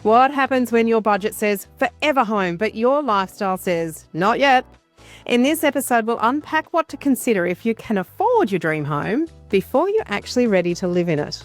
What happens when your budget says forever home, but your lifestyle says not yet? In this episode, we'll unpack what to consider if you can afford your dream home before you're actually ready to live in it.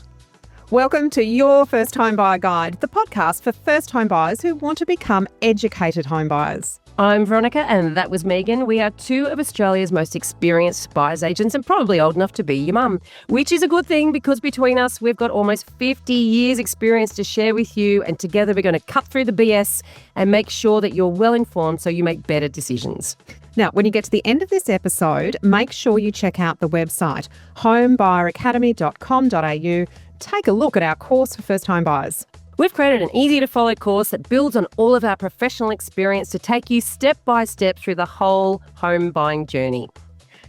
Welcome to Your First Home Buyer Guide, the podcast for first home buyers who want to become educated home buyers. I'm Veronica and that was Megan. We are two of Australia's most experienced buyer's agents and probably old enough to be your mum, which is a good thing because between us, we've got almost 50 years experience to share with you, and together we're going to cut through the BS and make sure that you're well informed so you make better decisions. Now, when you get to the end of this episode, make sure you check out the website homebuyeracademy.com.au. Take a look at our course for first home buyers. We've created an easy-to-follow course that builds on all of our professional experience to take you step by step through the whole home buying journey.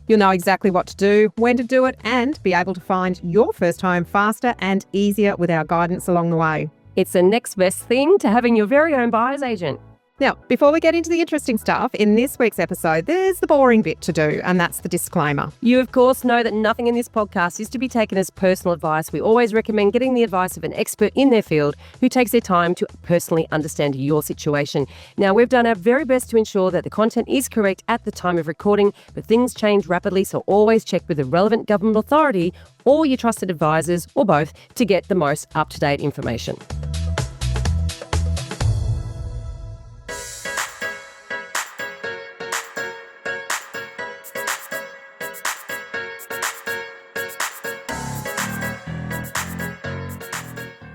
You'll know exactly what to do, when to do it, and be able to find your first home faster and easier with our guidance along the way. It's the next best thing to having your very own buyer's agent. Now, before we get into the interesting stuff, in this week's episode, there's the boring bit to do, and that's the disclaimer. You, of course, know that nothing in this podcast is to be taken as personal advice. We always recommend getting the advice of an expert in their field who takes their time to personally understand your situation. Now, we've done our very best to ensure that the content is correct at the time of recording, but things change rapidly, so always check with the relevant government authority or your trusted advisors, or both, to get the most up-to-date information.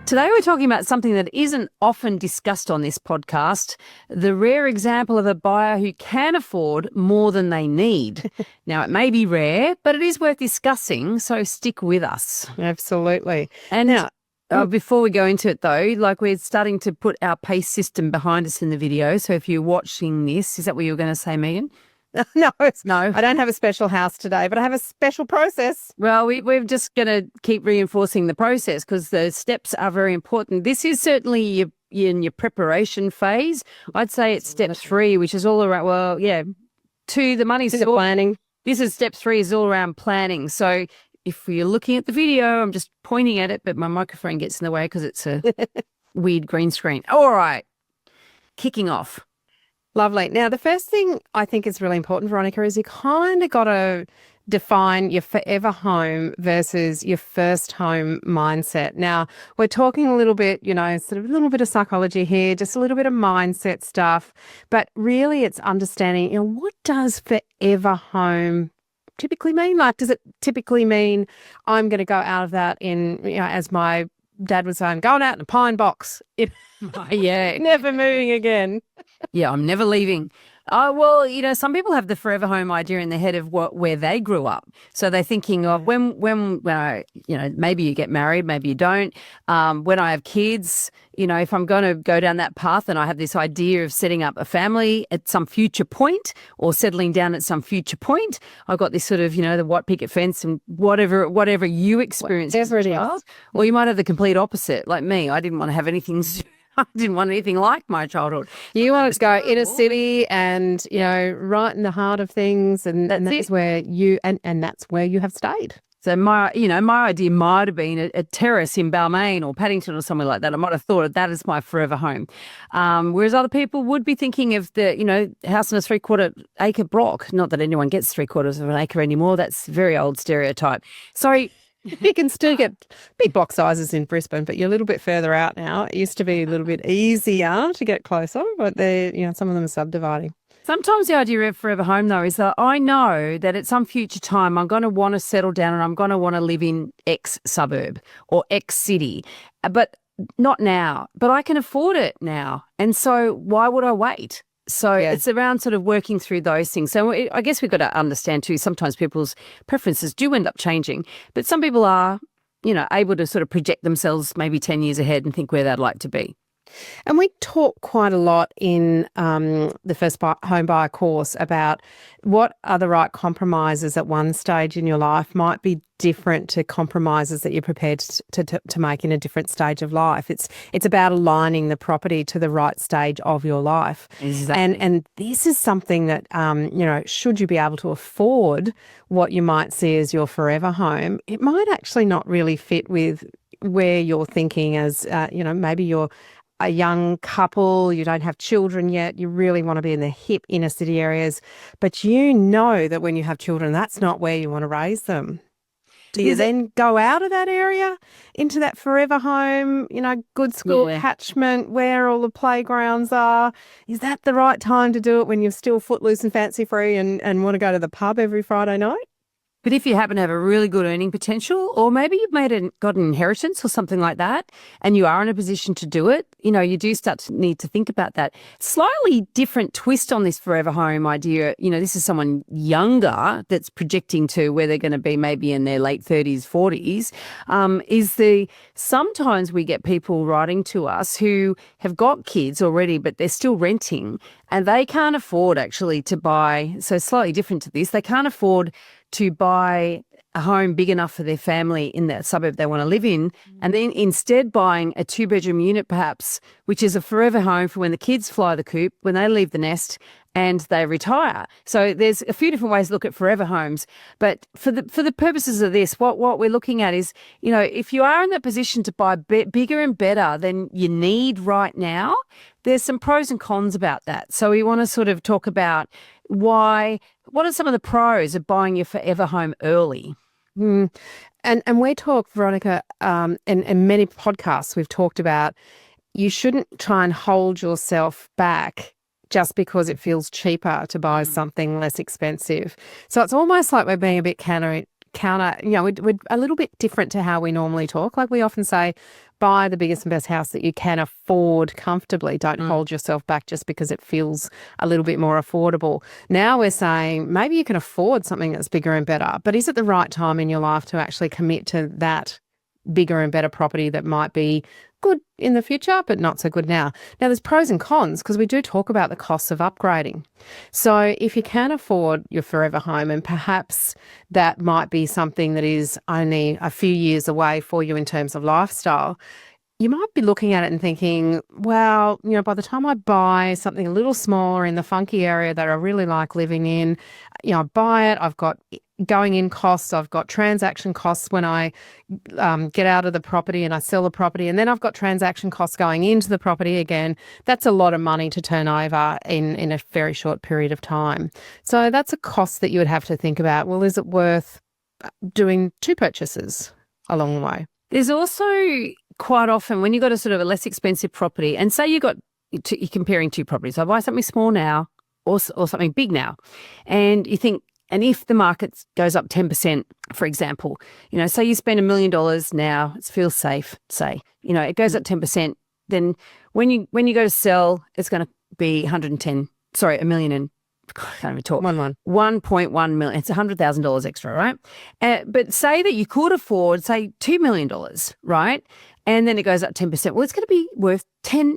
Today we're talking about something that isn't often discussed on this podcast, the rare example of a buyer who can afford more than they need. Now, it may be rare, but it is worth discussing, so stick with us. Absolutely. And now, before we go into it though, like we're starting to put our PACE system behind us in the video, so if you're watching this, is that what you were going to say, Megan? No, No. I don't have a special house today, but I have a special process. Well, we're just going to keep reinforcing the process because the steps are very important. This is certainly in your preparation phase. I'd say it's step 3, which is all around, well, yeah, 2, the money's all planning. This is step 3 is all around planning. So if you're looking at the video, I'm just pointing at it, but my microphone gets in the way because it's a weird green screen. All right, kicking off. Lovely. Now, the first thing I think is really important, Veronica, is you kind of got to define your forever home versus your first home mindset. Now, we're talking a little bit, sort of a little bit of psychology here, just a little bit of mindset stuff, but really it's understanding, what does forever home typically mean? Like, does it typically mean I'm going to go out of that in, as my dad was saying, going out in a pine box. Yeah. Never moving again. Yeah, I'm never leaving. Oh, well, some people have the forever home idea in their head of where they grew up. So they're thinking of when I, maybe you get married, maybe you don't. When I have kids, if I'm going to go down that path and I have this idea of setting up a family at some future point or settling down at some future point, I've got this sort of, the white picket fence and whatever you experience. Or you might have the complete opposite, like me. I didn't want to have anything. I didn't want anything like my childhood. You want to go inner city and, right in the heart of things, and that's where you and that's where you have stayed. So my idea might have been a terrace in Balmain or Paddington or somewhere like that. I might have thought of that as my forever home. Whereas other people would be thinking of the, house in a 3/4 acre block. Not that anyone gets 3/4 of an acre anymore. That's very old stereotype. So you can still get big block sizes in Brisbane, but you're a little bit further out now. It used to be a little bit easier to get closer, but some of them are subdividing. Sometimes the idea of forever home, though, is that I know that at some future time I'm going to want to settle down and I'm going to want to live in X suburb or X city, but not now. But I can afford it now. And so why would I wait? So It's around sort of working through those things. So I guess we've got to understand too, sometimes people's preferences do end up changing, but some people are, able to sort of project themselves maybe 10 years ahead and think where they'd like to be. And we talk quite a lot in the First Home Buyer course about what are the right compromises at one stage in your life might be different to compromises that you're prepared to make in a different stage of life. It's about aligning the property to the right stage of your life. Exactly. And this is something that, should you be able to afford what you might see as your forever home, it might actually not really fit with where you're thinking as, maybe you're a young couple, you don't have children yet, you really want to be in the hip inner city areas, but you know that when you have children, that's not where you want to raise them. Do you then go out of that area into that forever home, good school catchment where all the playgrounds are? Is that the right time to do it when you're still footloose and fancy free and want to go to the pub every Friday night? But if you happen to have a really good earning potential, or maybe you've got an inheritance or something like that, and you are in a position to do it, you do start to need to think about that. Slightly different twist on this forever home idea. This is someone younger that's projecting to where they're going to be maybe in their late 30s, 40s, sometimes we get people writing to us who have got kids already, but they're still renting, and they can't afford actually to buy, so slightly different to this, they can't afford to buy a home big enough for their family in that suburb they want to live in, and then instead buying a 2-bedroom unit perhaps, which is a forever home for when the kids fly the coop, when they leave the nest and they retire. So there's a few different ways to look at forever homes. But for the purposes of this, what we're looking at is, if you are in that position to buy bigger and better than you need right now, there's some pros and cons about that. So we want to sort of talk about what are some of the pros of buying your forever home early? And we talk, Veronica, in many podcasts, we've talked about you shouldn't try and hold yourself back just because it feels cheaper to buy something less expensive. So it's almost like we're being a bit counter, we're a little bit different to how we normally talk. Like we often say, buy the biggest and best house that you can afford comfortably. Don't hold yourself back just because it feels a little bit more affordable. Now we're saying maybe you can afford something that's bigger and better, but is it the right time in your life to actually commit to that bigger and better property that might be good in the future, but not so good now? Now, there's pros and cons because we do talk about the costs of upgrading. So if you can afford your forever home, and perhaps that might be something that is only a few years away for you in terms of lifestyle, you might be looking at it and thinking, well, by the time I buy something a little smaller in the funky area that I really like living in, I buy it, I've got going in costs, I've got transaction costs when I get out of the property and I sell the property, and then I've got transaction costs going into the property again. That's a lot of money to turn over in a very short period of time. So that's a cost that you would have to think about. Well, is it worth doing 2 purchases along the way? There's also quite often when you've got a sort of a less expensive property, and say you're comparing 2 properties. I buy something small now or something big now, and you think, and if the market goes up 10%, for example, say you spend $1 million now, it feels safe, it goes up 10%, then when you go to sell, it's going to be $1 million and I can't even talk. 1.1 million. It's $100,000 extra, right? But say that you could afford, say, $2 million, right? And then it goes up 10%. Well, it's going to be worth 10%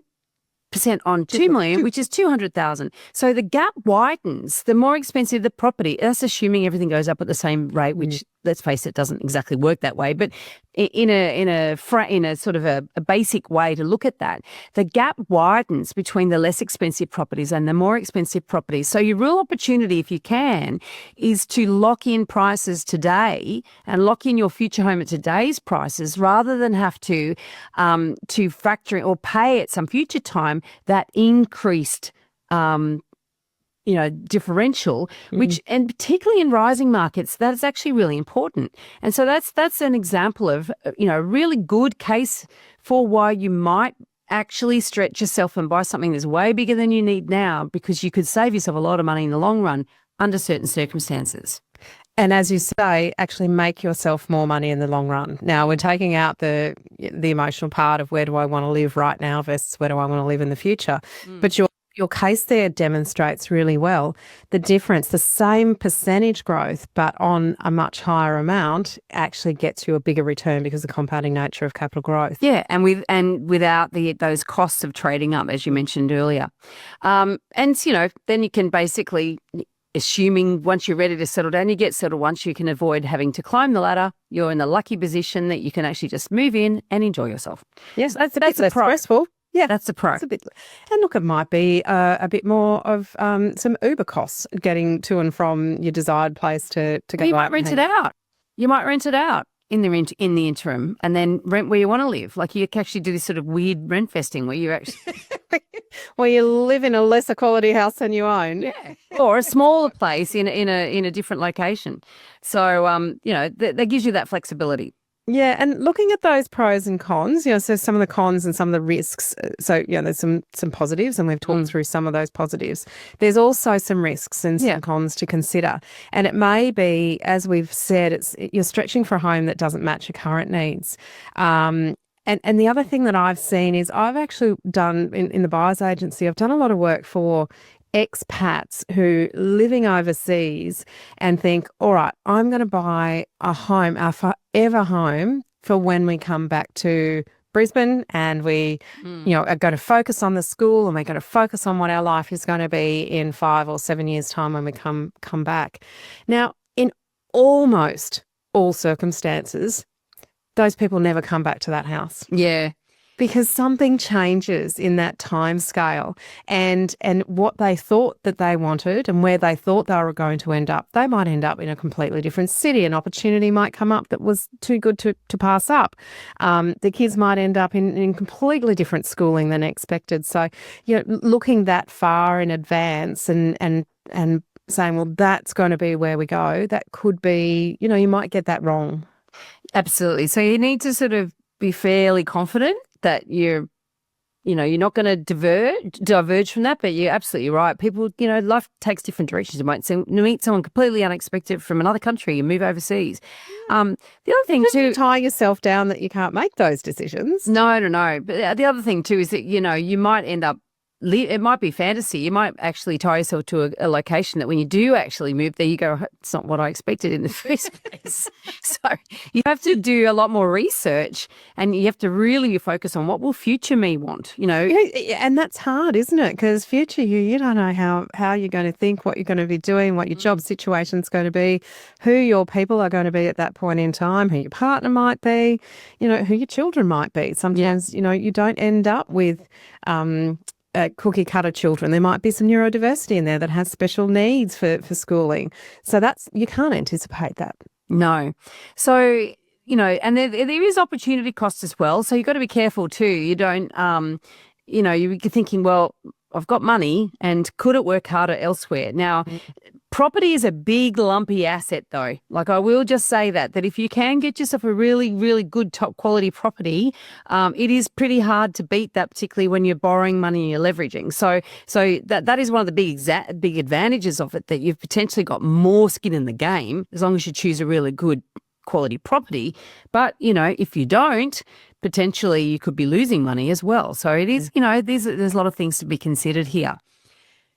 on 2 million, which is 200,000. So the gap widens. The more expensive the property, that's assuming everything goes up at the same rate, which, let's face it, doesn't exactly work that way. But in a sort of a basic way to look at that, the gap widens between the less expensive properties and the more expensive properties. So your real opportunity, if you can, is to lock in prices today and lock in your future home at today's prices, rather than have to factor in or pay at some future time that increased differential, which, and particularly in rising markets, that's actually really important. And so that's an example of, a really good case for why you might actually stretch yourself and buy something that's way bigger than you need now, because you could save yourself a lot of money in the long run under certain circumstances. And as you say, actually make yourself more money in the long run. Now, we're taking out the emotional part of where do I want to live right now versus where do I want to live in the future. But your case there demonstrates really well the difference. The same percentage growth, but on a much higher amount, actually gets you a bigger return because of the compounding nature of capital growth. Yeah, and without those costs of trading up, as you mentioned earlier. And then you can basically, assuming once you're ready to settle down, you get settled once, you can avoid having to climb the ladder. You're in the lucky position that you can actually just move in and enjoy yourself. Yes, that's less stressful. Yeah, that's a pro. And look, it might be a bit more of some Uber costs getting to and from your desired place to go. You might rent it out. in the interim and then rent where you want to live. Like you can actually do this sort of weird rent vesting where you actually Well, you live in a lesser quality house than you own. yeah, or a smaller place in a different location. So that gives you that flexibility. Yeah, and looking at those pros and cons, so some of the cons and some of the risks. So, there's some positives, and we've talked through some of those positives. There's also some risks and some cons to consider. And it may be, as we've said, you're stretching for a home that doesn't match your current needs. And the other thing that I've seen is I've actually done, in the buyer's agency, I've done a lot of work for expats who living overseas and think, all right, I'm going to buy a home, our forever home, for when we come back to Brisbane and we, are going to focus on the school and we're going to focus on what our life is going to be in 5 or 7 years' time when we come back. Now, in almost all circumstances, those people never come back to that house. Yeah. Because something changes in that time scale and what they thought that they wanted and where they thought they were going to end up, they might end up in a completely different city. An opportunity might come up that was too good to pass up. The kids might end up in completely different schooling than expected. So, looking that far in advance and saying, well, that's going to be where we go, that could be, you might get that wrong. Absolutely. So you need to sort of be fairly confident that you're not going to diverge from that, but you're absolutely right. People, life takes different directions. You might meet someone completely unexpected from another country and move overseas. The other thing too, tie yourself down that you can't make those decisions. No. But the other thing too is that, you might end up it might be fantasy. You might actually tie yourself to a location that when you do actually move there, you go, it's not what I expected in the first place. So you have to do a lot more research and you have to really focus on what will future me want, And that's hard, isn't it? Because future you don't know how you're going to think, what you're going to be doing, what your job situation's going to be, who your people are going to be at that point in time, who your partner might be, who your children might be. Sometimes, you don't end up with cookie cutter children. There might be some neurodiversity in there that has special needs for schooling. So you can't anticipate that. No. So, and there is opportunity cost as well. So you've got to be careful too. You don't, you're thinking, well, I've got money and could it work harder elsewhere? Now, property is a big lumpy asset though. Like I will just say that if you can get yourself a really, really good top quality property, it is pretty hard to beat that, particularly when you're borrowing money and you're leveraging. So that is one of the big advantages of it, that you've potentially got more skin in the game as long as you choose a really good quality property. But, if you don't, potentially you could be losing money as well. So it is, there's a lot of things to be considered here.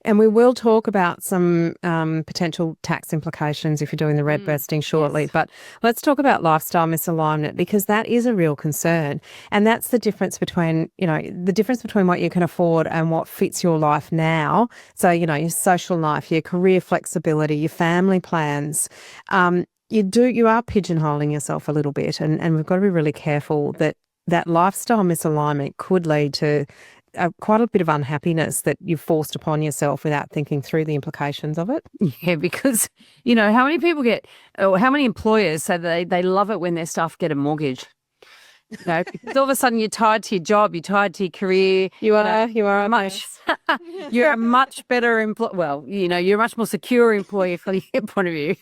And we will talk about some potential tax implications if you're doing the rentvesting shortly. Yes. But let's talk about lifestyle misalignment, because that is a real concern. And that's the difference between, what you can afford and what fits your life now. So, your social life, your career flexibility, your family plans. You are pigeonholing yourself a little bit, and we've got to be really careful that lifestyle misalignment could lead to quite a bit of unhappiness that you've forced upon yourself without thinking through the implications of it. Yeah, because, how many people how many employers say they love it when their staff get a mortgage? Because all of a sudden you're tied to your job, you're tied to your career. You are much. You're a much better employee. Well, you're a much more secure employee from your point of view.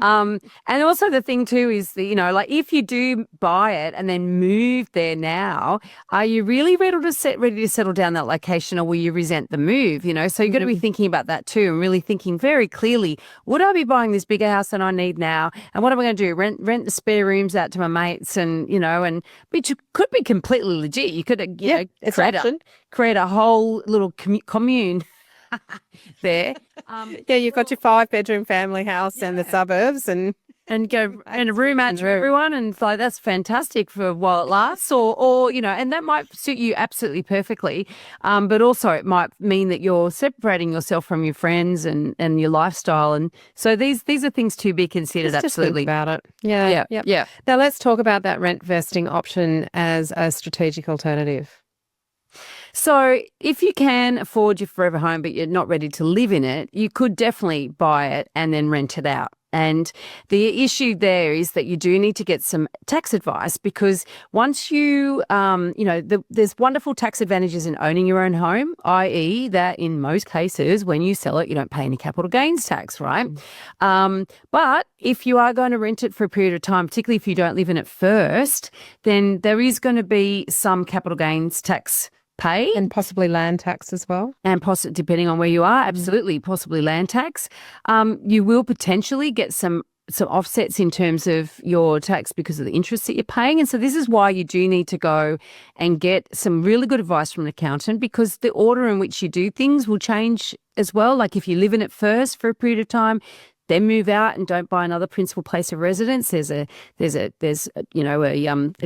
And also the thing too is that, if you do buy it and then move there now, are you really ready to settle down that location, or will you resent the move? So you've got to be thinking about that too, and really thinking very clearly, would I be buying this bigger house than I need now? And what am I going to do? Rent the spare rooms out to my mates and which could be completely legit. You could, create a whole little commune there. You've got your 5-bedroom family house and the suburbs and go and a room out to everyone, and like that's fantastic for while it lasts, or and that might suit you absolutely perfectly. But also it might mean that you're separating yourself from your friends and your lifestyle, and so these are things to be considered. Just absolutely think about it. Yeah. Now let's talk about that rent vesting option as a strategic alternative. So if you can afford your forever home but you're not ready to live in it, you could definitely buy it and then rent it out. And the issue there is that you do need to get some tax advice, because once there's wonderful tax advantages in owning your own home, i.e. that in most cases, when you sell it, you don't pay any capital gains tax, right? But if you are going to rent it for a period of time, particularly if you don't live in it first, then there is going to be some capital gains tax pay. And possibly land tax as well. And depending on where you are, absolutely, possibly land tax. You will potentially get some offsets in terms of your tax because of the interest that you're paying. And so this is why you do need to go and get some really good advice from an accountant, because the order in which you do things will change as well. Like if you live in it first for a period of time, then move out and don't buy another principal place of residence, there's a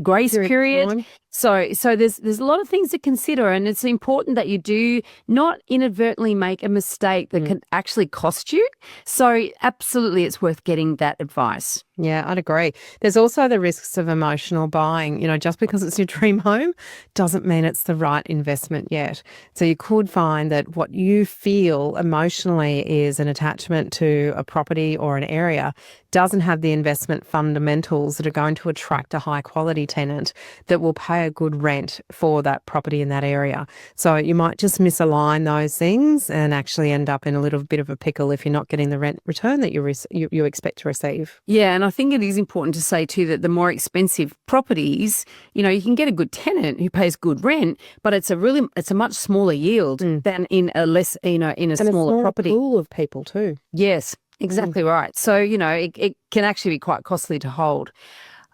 grace period. So there's a lot of things to consider, and it's important that you do not inadvertently make a mistake that can actually cost you. So absolutely, it's worth getting that advice. Yeah, I'd agree. There's also the risks of emotional buying. Just because it's your dream home doesn't mean it's the right investment yet. So you could find that what you feel emotionally is an attachment to a property or an area doesn't have the investment fundamentals that are going to attract a high quality tenant that will pay a good rent for that property in that area. So you might just misalign those things and actually end up in a little bit of a pickle if you're not getting the rent return that you expect to receive. Yeah, and I think it is important to say too that the more expensive properties, you can get a good tenant who pays good rent, but it's a much smaller yield than in a less, in a smaller property. Pool of people too. Yes. Exactly right. So, it can actually be quite costly to hold.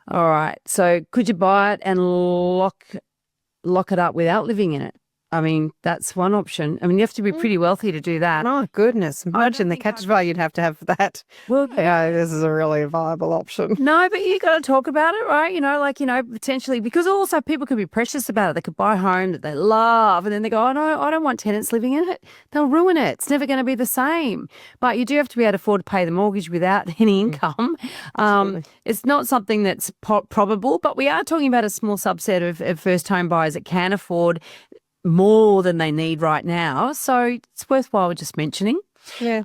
All right. So could you buy it and lock it up without living in it? I mean, that's one option. I mean, you have to be pretty wealthy to do that. Oh, goodness. Imagine the cash value you'd have to have for that. Well, yeah, this is a really viable option. No, but you got to talk about it, right? Potentially, because also people could be precious about it. They could buy a home that they love and then they go, oh, no, I don't want tenants living in it. They'll ruin it. It's never going to be the same. But you do have to be able to afford to pay the mortgage without any income. It's not something that's probable, but we are talking about a small subset of first home buyers that can afford more than they need right now. So it's worthwhile just mentioning. Yeah. You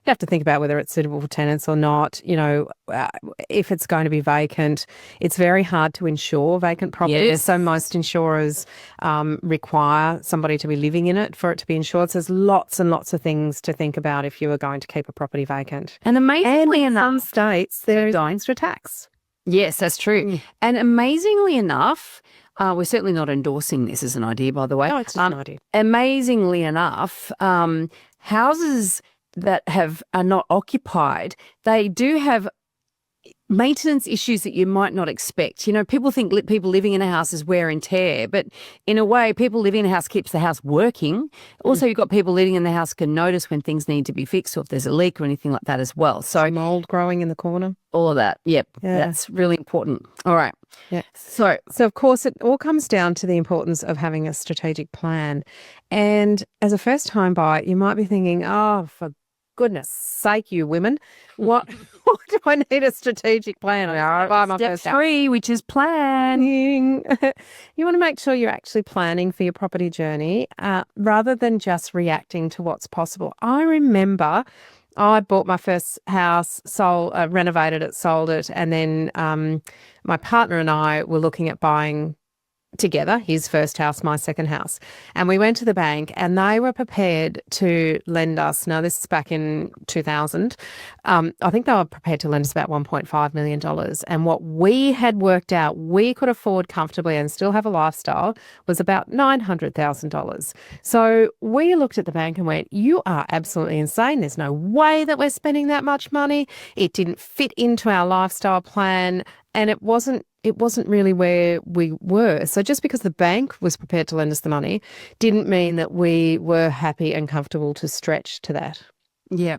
have to think about whether it's suitable for tenants or not. If it's going to be vacant, it's very hard to insure vacant properties. Yes. So most insurers require somebody to be living in it for it to be insured. So there's lots and lots of things to think about if you are going to keep a property vacant. And amazingly enough, some states, there is extra tax. Yes, that's true. And amazingly enough, we're certainly not endorsing this as an idea, by the way. No, it's just an idea. Amazingly enough, houses that are not occupied, they do have maintenance issues that you might not expect. People think people living in a house is wear and tear, but in a way, people living in a house keeps the house working. Also, you've got people living in the house can notice when things need to be fixed or if there's a leak or anything like that as well. So mold growing in the corner. All of that. Yep. Yeah. That's really important. All right. Yeah. So of course, it all comes down to the importance of having a strategic plan. And as a first home buyer, you might be thinking, oh, for goodness sake, you women, what do I need a strategic plan? Step 3, which is planning. You want to make sure you're actually planning for your property journey rather than just reacting to what's possible. I remember I bought my first house, renovated it, sold it, and then my partner and I were looking at buying together, his first house, my second house. And we went to the bank and they were prepared to lend us, now this is back in 2000, I think they were prepared to lend us about $1.5 million. And what we had worked out we could afford comfortably and still have a lifestyle was about $900,000. So we looked at the bank and went, you are absolutely insane. There's no way that we're spending that much money. It didn't fit into our lifestyle plan. And it wasn't really where we were. So just because the bank was prepared to lend us the money didn't mean that we were happy and comfortable to stretch to that. Yeah.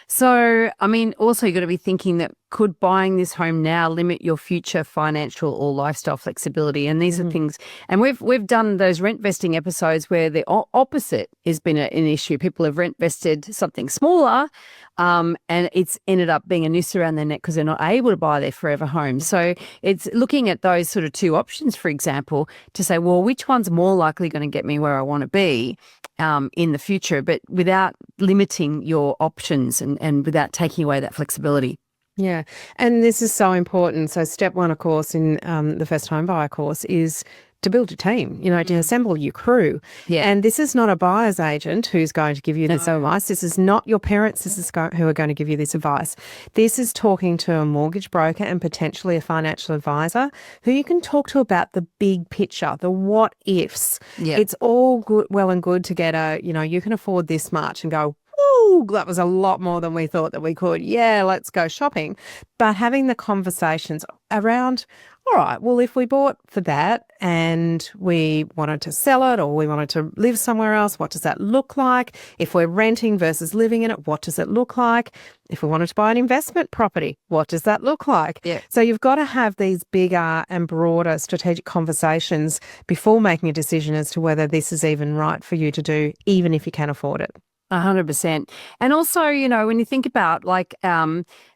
So, I mean, also you've got to be thinking that could buying this home now limit your future financial or lifestyle flexibility? And these are things, and we've done those rent vesting episodes where the opposite has been an issue. People have rent vested something smaller, and it's ended up being a noose around their neck because they're not able to buy their forever home. So it's looking at those sort of two options, for example, to say, well, which one's more likely going to get me where I want to be in the future, but without limiting your options and without taking away that flexibility. Yeah. And this is so important. So step one, of course, in the first home buyer course is to build a team, to assemble your crew. Yeah. And this is not a buyer's agent who's going to give you this advice. This is not your parents. This is who are going to give you this advice. This is talking to a mortgage broker and potentially a financial advisor who you can talk to about the big picture, the what ifs. Yeah. It's all good, well and good to get you can afford this much and go, "Ooh, that was a lot more than we thought that we could. Yeah, let's go shopping." But having the conversations around, all right, well, if we bought for that and we wanted to sell it or we wanted to live somewhere else, what does that look like? If we're renting versus living in it, what does it look like? If we wanted to buy an investment property, what does that look like? Yeah. So you've got to have these bigger and broader strategic conversations before making a decision as to whether this is even right for you to do, even if you can afford it. 100%. And also, when you think about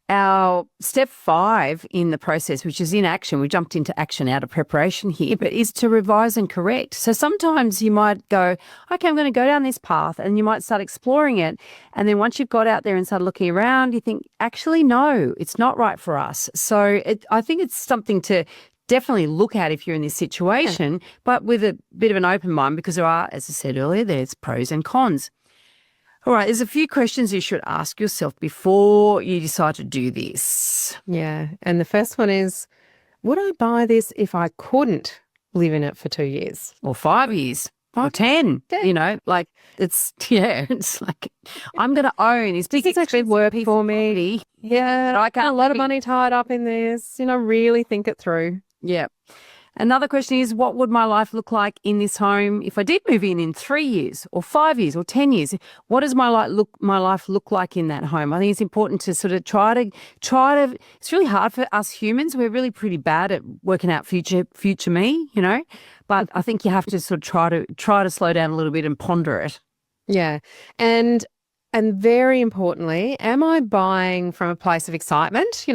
our step 5 in the process, which is in action, we jumped into action out of preparation here, but is to revise and correct. So sometimes you might go, okay, I'm going to go down this path, and you might start exploring it. And then once you've got out there and started looking around, you think, actually, no, it's not right for us. So I think it's something to definitely look at if you're in this situation, but with a bit of an open mind, because there are, as I said earlier, there's pros and cons. All right, there's a few questions you should ask yourself before you decide to do this. Yeah. And the first one is, would I buy this if I couldn't live in it for 2 years? Or 5 years. Or 10, it's like, I'm going to own this big expensive work piece for of me. property. Yeah. I can't a lot of money tied up in this, really think it through. Yeah. Another question is, what would my life look like in this home if I did move in 3 years or 5 years or 10 years? What does my life look like in that home? I think it's important to sort of try to. It's really hard for us humans. We're really pretty bad at working out future me, But I think you have to sort of try to slow down a little bit and ponder it. Yeah. And very importantly, am I buying from a place of excitement,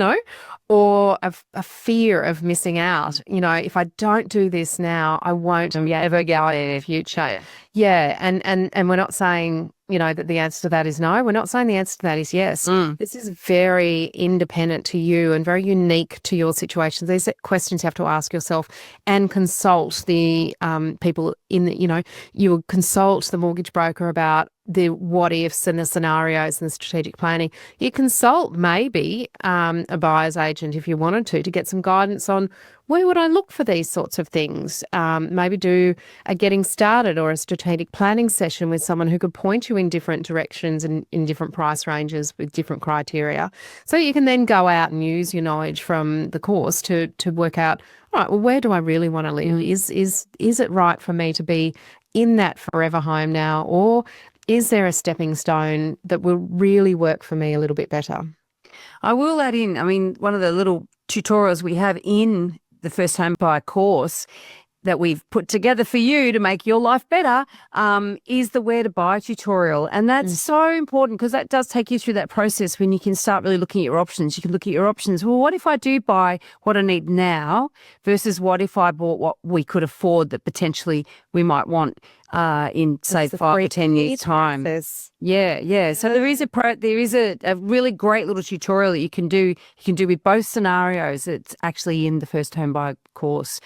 or a fear of missing out? If I don't do this now, I won't ever go in the future. Yeah. And we're not saying, that the answer to that is no. We're not saying the answer to that is yes. This is very independent to you and very unique to your situation. These are questions you have to ask yourself and consult the people you will consult the mortgage broker about the what ifs and the scenarios and the strategic planning. You consult maybe a buyer's agent if you wanted to get some guidance on where would I look for these sorts of things. Maybe do a getting started or a strategic planning session with someone who could point you in different directions and in different price ranges with different criteria. So you can then go out and use your knowledge from the course to work out, all right, well, where do I really want to live? Is it right for me to be in that forever home now, or is there a stepping stone that will really work for me a little bit better? I will add in, one of the little tutorials we have in the first home buyer course that we've put together for you to make your life better is the where to buy tutorial. And that's so important because that does take you through that process when you can start really looking at your options. You can look at your options. Well, what if I do buy what I need now versus what if I bought what we could afford that potentially we might want in, say, 5 or 10 years' time. Yeah. So there is a really great little tutorial that you can do. You can do with both scenarios. It's actually in the first home buyer course.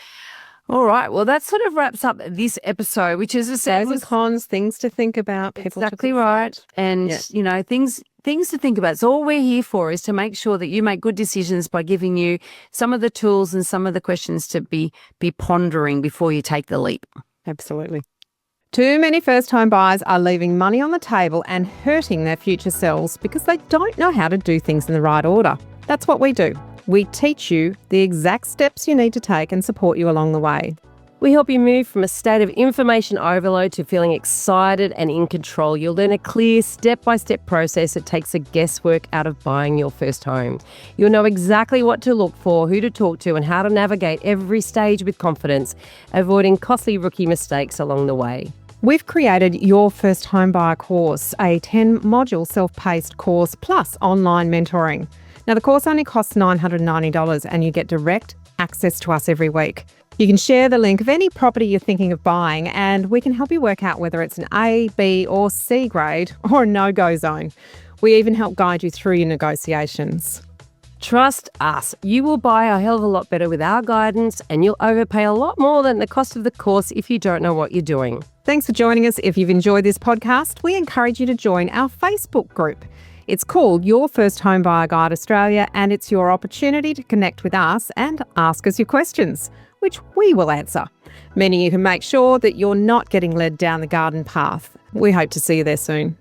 All right. Well, that sort of wraps up this episode, which is pros and cons, things to think about. Exactly right. And, things to think about. So all we're here for is to make sure that you make good decisions by giving you some of the tools and some of the questions to be pondering before you take the leap. Absolutely. Too many first-home buyers are leaving money on the table and hurting their future selves because they don't know how to do things in the right order. That's what we do. We teach you the exact steps you need to take and support you along the way. We help you move from a state of information overload to feeling excited and in control. You'll learn a clear step-by-step process that takes the guesswork out of buying your first home. You'll know exactly what to look for, who to talk to, and how to navigate every stage with confidence, avoiding costly rookie mistakes along the way. We've created your first home buyer course, a 10-module self-paced course plus online mentoring. Now, the course only costs $990 and you get direct access to us every week. You can share the link of any property you're thinking of buying and we can help you work out whether it's an A, B or C grade or a no-go zone. We even help guide you through your negotiations. Trust us, you will buy a hell of a lot better with our guidance, and you'll overpay a lot more than the cost of the course if you don't know what you're doing. Thanks for joining us. If you've enjoyed this podcast, we encourage you to join our Facebook group. It's called Your First Home Buyer Guide Australia, and it's your opportunity to connect with us and ask us your questions, which we will answer. Meaning you can make sure that you're not getting led down the garden path. We hope to see you there soon.